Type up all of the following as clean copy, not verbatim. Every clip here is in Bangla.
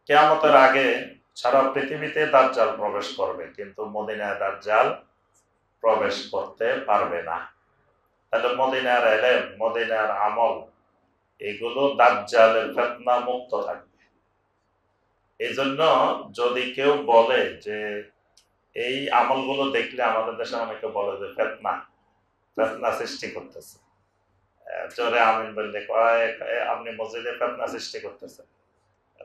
কিয়ামতের আগে সারা পৃথিবীতে দাজ্জাল প্রবেশ করবে, কিন্তু মদিনায় দাজ্জাল প্রবেশ করতে পারবে না। তাহলে মদিনার এলেম, মদিনার আমল, এগুলো দাজ্জালের ফিতনা মুক্ত থাকবে। এই জন্য যদি কেউ বলে যে এই আমলগুলো দেখলে, আমাদের দেশে অনেকে বলে যে ফিতনা সৃষ্টি করতেছে, জোরে আমিন বললে কয় আপনি মসজিদে ফিতনা সৃষ্টি করতেছেন,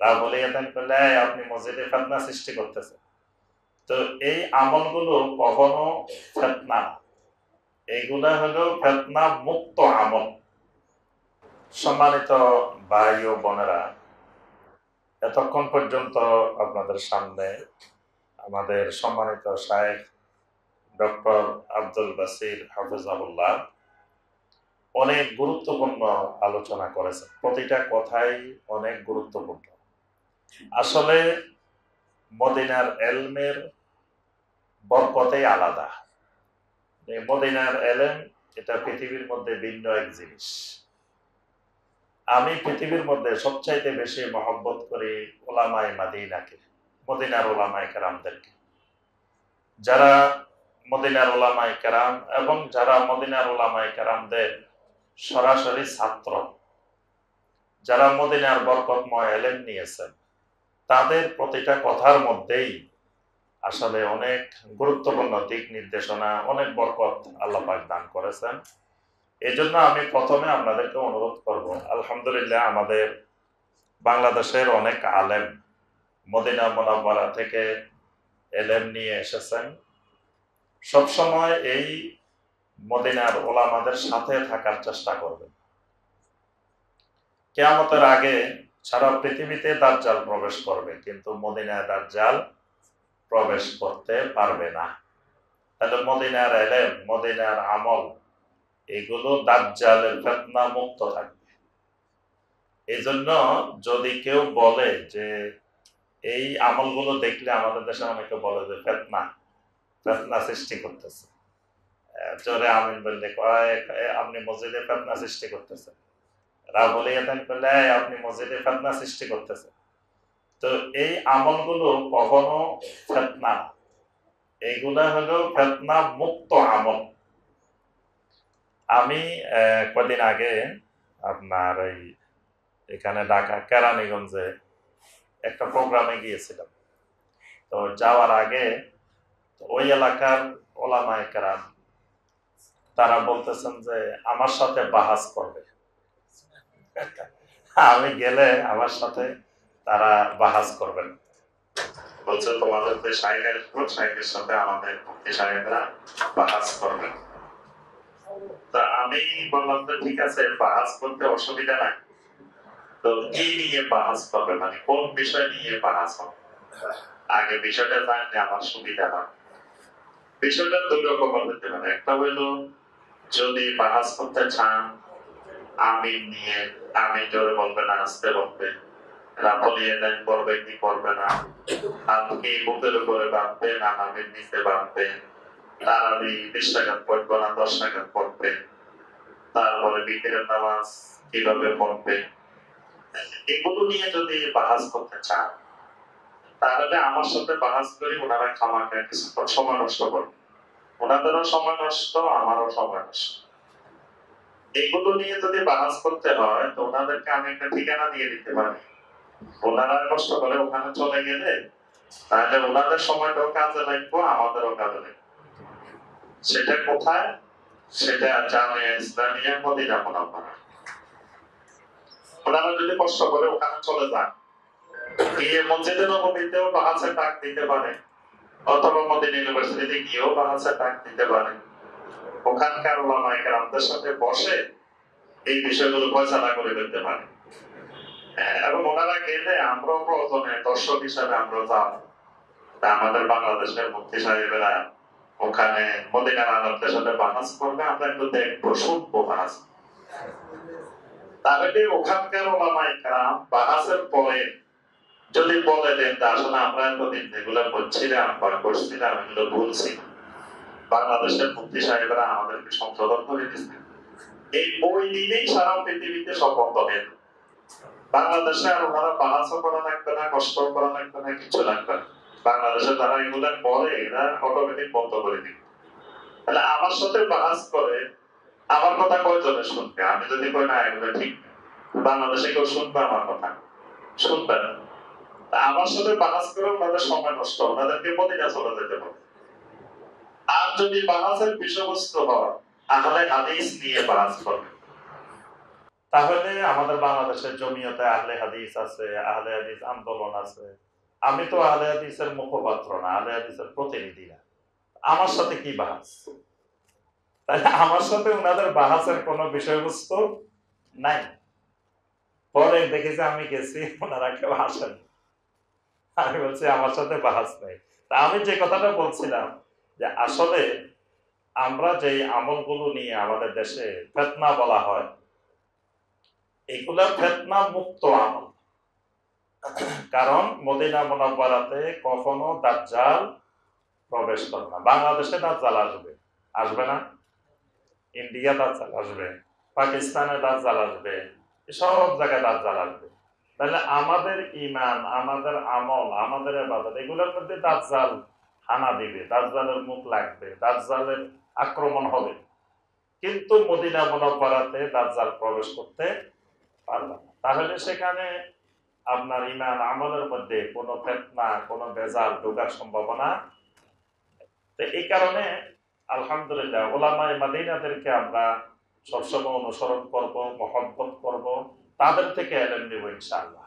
রাবলিয়াতান করলে আপনি মসজিদে ফিতনা সৃষ্টি করতেছেন। তো এই আমলগুলো কখনো ফিতনা, এইগুলা হলো ফিতনা মুক্ত আমল। সম্মানিত ভাই ও বোনেরা, এতক্ষণ পর্যন্ত আপনাদের সামনে আমাদের সম্মানিত শায়েখ ডক্টর আব্দুল বাসির হাফিজাহুল্লাহ অনেক গুরুত্বপূর্ণ আলোচনা করেছেন। প্রতিটা কথাই অনেক গুরুত্বপূর্ণ। আসলে মদিনার এলমের বরকতেই আলাদা। মদিনার এলেম এটা পৃথিবীর মধ্যে ভিন্ন এক জিনিস। আমি পৃথিবীর মধ্যে সবচাইতে বেশি মহব্বত করি ওলামায়ে মাদিনাকে, মদিনার ওলামায়ে কেরামদেরকে। যারা মদিনার ওলামায়ে কেরাম এবং যারা মদিনার ওলামায়ে কেরামদের সরাসরি ছাত্র, যারা মদিনার বরকতময় এলেম নিয়েছেন, তাদের প্রতিটা কথার মধ্যেই আসলে অনেক গুরুত্বপূর্ণ দিক নির্দেশনা, অনেক বরকত আল্লাহ পাক দান করেছেন। এই জন্য আমি প্রথমে আপনাদেরকে অনুরোধ করব, আলহামদুলিল্লাহ আমাদের বাংলাদেশের অনেক আলেম মদিনা মুনাওয়ারা থেকে এলেম নিয়ে এসেছেন। সবসময় এই মদিনার ওলামাদের সাথে থাকার চেষ্টা করবেন। কিয়ামতের আগে সারা পৃথিবীতে দাজ্জাল প্রবেশ করবে, কিন্তু মদিনায় দাজ্জাল প্রবেশ করতে পারবে না। তাহলে মদিনার এলেম, মদিনার আমল, এগুলো দাজ্জালের ফিতনা মুক্ত থাকবে। এই জন্য যদি কেউ বলে যে এই আমলগুলো দেখলে, আমাদের দেশে অনেকে বলে যে ফিতনা সৃষ্টি করতেছে, জোরে আমিন বললে কয় আপনি মসজিদে ফিতনা সৃষ্টি করতেছেন, রাবলিয়াতান করলে আপনি মসজিদে ফিতনা সৃষ্টি করতেছেন। তো এই আমলগুলো কখনো ফিতনা, এইগুলা হলো ফিতনা মুক্ত আমল। আমি কদিন আগে আপনার এখানে ঢাকা কেরানীগঞ্জে একটা প্রোগ্রামে গিয়েছিলাম। তো যাওয়ার আগে ওই এলাকার ওলামায়ে কেরাম তারা বলতেছেন যে আমার সাথে বাহাস করবে। আমি গেলে আমার সাথে তারা বাহাস করবেন, বলছে তোমাদের যে শাইখের সাথে আমাদের মুফতি সাহেবরা বাহাস করবেন। তা আমি বললাম যে ঠিক আছে, বাহাস করতে অসুবিধা নাই। তো কি নিয়ে বাহাস করবে, মানে কোন বিষয় নিয়ে বাহাস হবে? আগে বিষয়টা জানলে আমার সুবিধা হয়। বিষয়টা দুই রকমের হতে পারে। একটা হইলো যদি বাহাস করতে চান আমিন নিয়ে, আমি জোরে বলবে না আস্তে বলবে, রাবলিয়ে দেন করবে কি করবে না, আপনি বুকের উপরে বাঁধবে না আমিন নিচে বাঁধবে, তারাবি 20 টাকা পড়বে না 10 টাকা পড়বে, তারপরে বিকেলের নামাজ কিভাবে পড়বে, এগুলো নিয়ে যদি বাহাস করতে চান তাহলে আমার সাথে বাহাস করি। ওনারা খামাখা কিছু সময় নষ্ট করবে, ওনাদেরও সময় নষ্ট, আমারও সময় নষ্ট। এগুলো নিয়ে যদি বাহাস করতে হয় তো ওনাদেরকে আমি একটা ঠিকানা দিয়ে দিতে পারি। ওনারা কষ্ট করে ওখানে চলে গেলে তাহলে ওনাদের সময়টাও কাজে লাগবে, আমাদেরও কাজে লাগবে। সেটা কোথায়? সেটা জামিয়া ইসলামিয়া মদিনা মুনাওয়ারা। ওনারা যদি কষ্ট করে ওখানে চলে যান, গিয়ে মসজিদে নববীতেও বাহাসের ডাক দিতে পারে, অথবা মদিনা ইউনিভার্সিটিতে গিয়েও বাহাসের ডাক দিতে পারে। ওখানকার ওলামায়ে কেরামদের সাথে বসে এই বিষয়গুলো ফয়সালা করে দিতে পারে। এবং ওনারা গেলে আমরাও প্রয়োজনে দর্শক হিসাবে আমরা যাব। আমাদের বাংলাদেশের মুফতি সাহেবেরা ওখানে মদিনার আলেমদের সাথে বাহাস করবে, আমরা একটু দেখবো, শুনবো বাহাস। তাহলে ওখানকার ওলামায়ে কেরাম বাহাসের পরে যদি বলে দেন আসলে আমরা এতদিন যেগুলো বলছিলাম বা করছিলাম এগুলো ভুলছি, বাংলাদেশের মুফতি সাহেবরা আমাদেরকে সংশোধন করে দিচ্ছেন, এই ওই দিনেই সারা পৃথিবীতে শপথ হবে। বাংলাদেশে আর ওনারা বাহাসও করা লাগবে না, কষ্ট করা লাগবে না, কিছু লাগবে না। বাংলাদেশে যারা এগুলো করে এরা অটোমেটিক বন্ধ করে দিবে। তাহলে আমার সাথে বাহাস করে আমার কথা কয়জনে শুনবে? আমি যদি কই না এগুলো ঠিক না, বাংলাদেশে কেউ শুনবে আমার কথা? শুনবে না। আমার সাথে বাহাস করে ওনাদের সময় নষ্ট, ওনাদেরকে মদিনা চলে যেতে হবে। আর যদি বাহাসের বিষয়বস্তু হয় তাহলে হাদিস নিয়ে বাহাস করবে। তাহলে আমাদের বাংলাদেশের জমিয়তে আহলে হাদিস আছে, আহলে হাদিস আন্দোলন আছে। আমি তো আহলে হাদিসের মুখপাত্র না, আহলে হাদিসের প্রতিনিধি না, আমার সাথে কি বাহাস? তাহলে আমার সাথে ওনাদের বাহাসের কোনো বিষয়বস্তু নাই। পরে দেখেছি আমি গেছি, ওনারা কেউ আসেন, আমি বলছি আমার সাথে বাহাস নেই। তা আমি যে কথাটা বলছিলাম যে আসলে আমরা যে আমলগুলো নিয়ে আমাদের দেশে ফিতনা বলা হয়, এগুলা ফিতনা মুক্ত আমল। কারণ মদিনা মুনাওয়ারাতে কখনো দাজ্জাল প্রবেশ করে না। বাংলাদেশে দাজ্জাল আসবে, আসবে না? ইন্ডিয়া দাজ্জাল আসবে, পাকিস্তানে দাজ্জাল আসবে, সব জায়গায় দাজ্জাল আসবে। তাহলে আমাদের ঈমান, আমাদের আমল, আমাদের ইবাদত এগুলোর মধ্যে দাজ্জাল হানা দিবে, দাজ্জালের মুখ লাগবে, দাজ্জালের আক্রমণ হবে। কিন্তু মদিনা মুনাওয়ারাতে দাজ্জাল প্রবেশ করতে পারবে না। তাহলে সেখানে আপনার ঈমান আমলের মধ্যে কোনো ফিতনা, কোনো ভেজাল ঢোকার সম্ভাবনা। তো এই কারণে আলহামদুলিল্লাহ উলামায়ে মাদিনাদেরকে আমরা সবসময় অনুসরণ করব, মহব্বত করব, তাদের থেকে ইলম নেব ইনশাআল্লাহ।